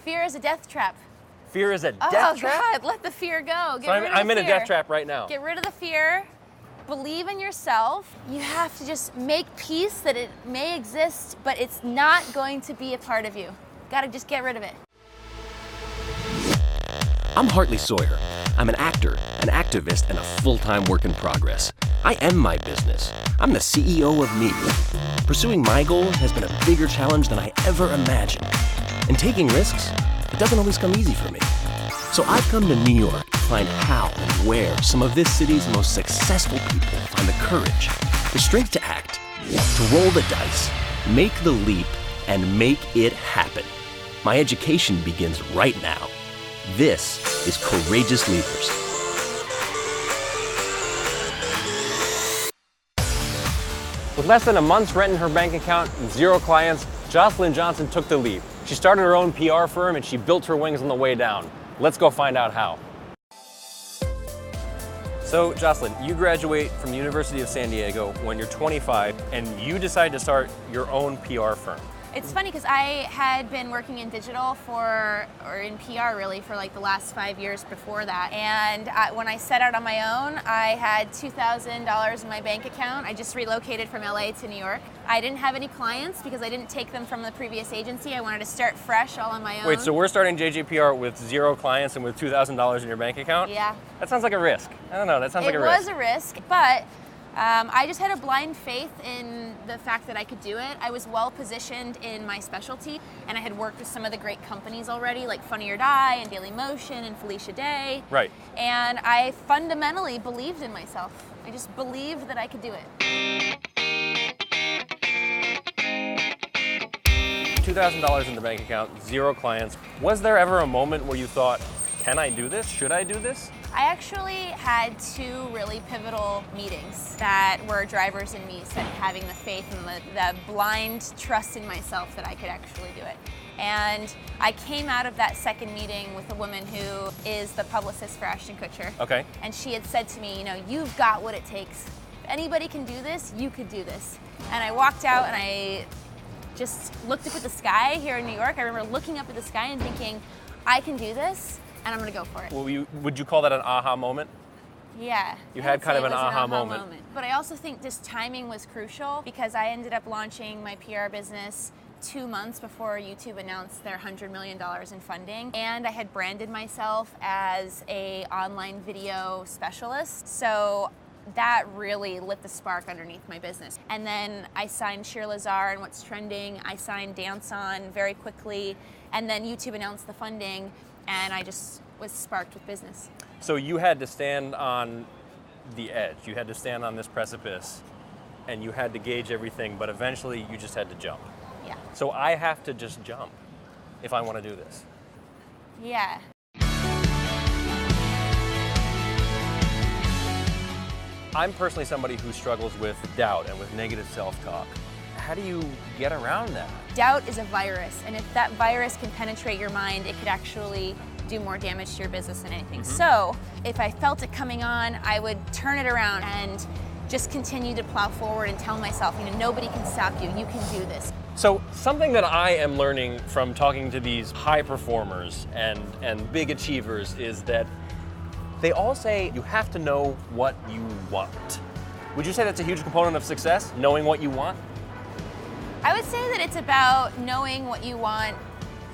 Fear is a death trap. Fear is a death trap? Oh God, let the fear go. Get rid of the fear. I'm in a death trap right now. Get rid of the fear. Believe in yourself. You have to just make peace that it may exist, but it's not going to be a part of you. Gotta just get rid of it. I'm Hartley Sawyer. I'm an actor, an activist, and a full-time work in progress. I am my business. I'm the CEO of me. Pursuing my goal has been a bigger challenge than I ever imagined. And taking risks, it doesn't always come easy for me. So I've come to New York to find how and where some of this city's most successful people find the courage, the strength to act, to roll the dice, make the leap, and make it happen. My education begins right now. This is Courageous Leaders. With less than a month's rent in her bank account and 0 clients, Jocelyn Johnson took the leap. She started her own PR firm and she built her wings on the way down. Let's go find out how. So Jocelyn, you graduate from the University of San Diego when you're 25 and you decide to start your own PR firm. It's funny because I had been working in digital or in PR really, for like the last 5 years before that. And when I set out on my own, I had $2,000 in my bank account. I just relocated from LA to New York. I didn't have any clients because I didn't take them from the previous agency. I wanted to start fresh all on my own. Wait, so we're starting JJPR with 0 clients and with $2,000 in your bank account? Yeah. That sounds like a risk. I don't know, that sounds like a risk. It was a risk, but I just had a blind faith in the fact that I could do it. I was well positioned in my specialty, and I had worked with some of the great companies already, like Funny or Die and Daily Motion and Felicia Day. Right. And I fundamentally believed in myself. I just believed that I could do it. $2,000 in the bank account, 0 clients. Was there ever a moment where you thought, can I do this? Should I do this? I actually had 2 really pivotal meetings that were drivers in me, having the faith and the blind trust in myself that I could actually do it. And I came out of that second meeting with a woman who is the publicist for Ashton Kutcher. Okay. And she had said to me, you know, you've got what it takes. If anybody can do this, you could do this. And I walked out and I just looked up at the sky here in New York. I remember looking up at the sky and thinking, I can do this. And I'm gonna go for it. Well, would you call that an aha moment? Yeah. You had kind of an aha moment. But I also think this timing was crucial because I ended up launching my PR business 2 months before YouTube announced their $100 million in funding. And I had branded myself as an online video specialist. So that really lit the spark underneath my business. And then I signed Sheer Lazar and What's Trending. I signed Dance On very quickly. And then YouTube announced the funding. And I just was sparked with business. So you had to stand on the edge. You had to stand on this precipice and you had to gauge everything, but eventually you just had to jump. Yeah. So I have to just jump if I want to do this. Yeah. I'm personally somebody who struggles with doubt and with negative self-talk. How do you get around that? Doubt is a virus, and if that virus can penetrate your mind, it could actually do more damage to your business than anything. Mm-hmm. So if I felt it coming on, I would turn it around and just continue to plow forward and tell myself, you know, nobody can stop you. You can do this. So something that I am learning from talking to these high performers and big achievers is that they all say you have to know what you want. Would you say that's a huge component of success, knowing what you want? I would say that it's about knowing what you want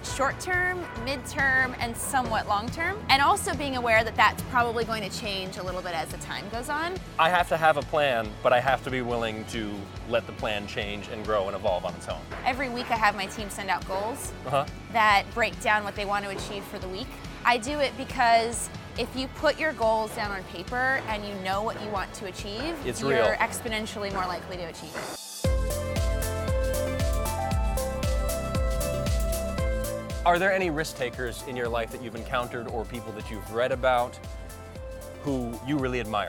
short-term, mid-term, and somewhat long-term, and also being aware that that's probably going to change a little bit as the time goes on. I have to have a plan, but I have to be willing to let the plan change and grow and evolve on its own. Every week I have my team send out goals that break down what they want to achieve for the week. I do it because if you put your goals down on paper and you know what you want to achieve, you're exponentially more likely to achieve it. Are there any risk takers in your life that you've encountered or people that you've read about who you really admire?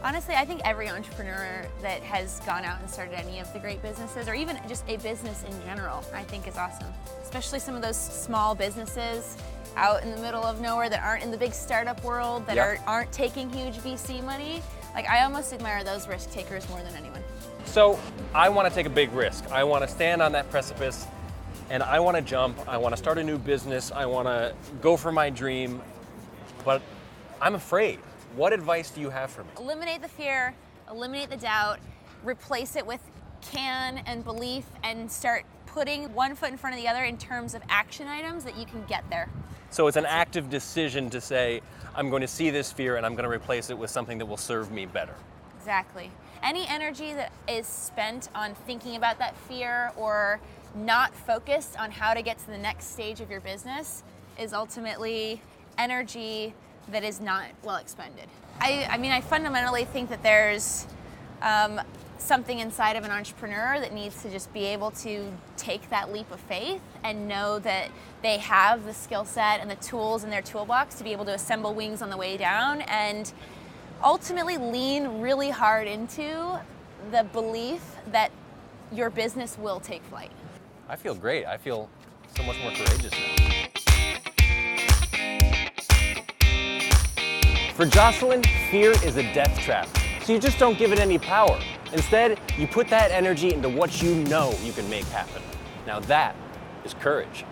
Honestly, I think every entrepreneur that has gone out and started any of the great businesses, or even just a business in general, I think is awesome. Especially some of those small businesses out in the middle of nowhere that aren't in the big startup world, that aren't taking huge VC money. Like, I almost admire those risk takers more than anyone. So I want to take a big risk. I want to stand on that precipice and I want to jump, I want to start a new business, I want to go for my dream, but I'm afraid. What advice do you have for me? Eliminate the fear, eliminate the doubt, replace it with can and belief, and start putting one foot in front of the other in terms of action items that you can get there. So it's an active decision to say, I'm going to see this fear and I'm going to replace it with something that will serve me better. Exactly. Any energy that is spent on thinking about that fear or not focused on how to get to the next stage of your business is ultimately energy that is not well expended. I mean, I fundamentally think that there's something inside of an entrepreneur that needs to just be able to take that leap of faith and know that they have the skill set and the tools in their toolbox to be able to assemble wings on the way down, and ultimately lean really hard into the belief that your business will take flight. I feel great. I feel so much more courageous now. For Jocelyn, fear is a death trap, so you just don't give it any power. Instead, you put that energy into what you know you can make happen. Now that is courage.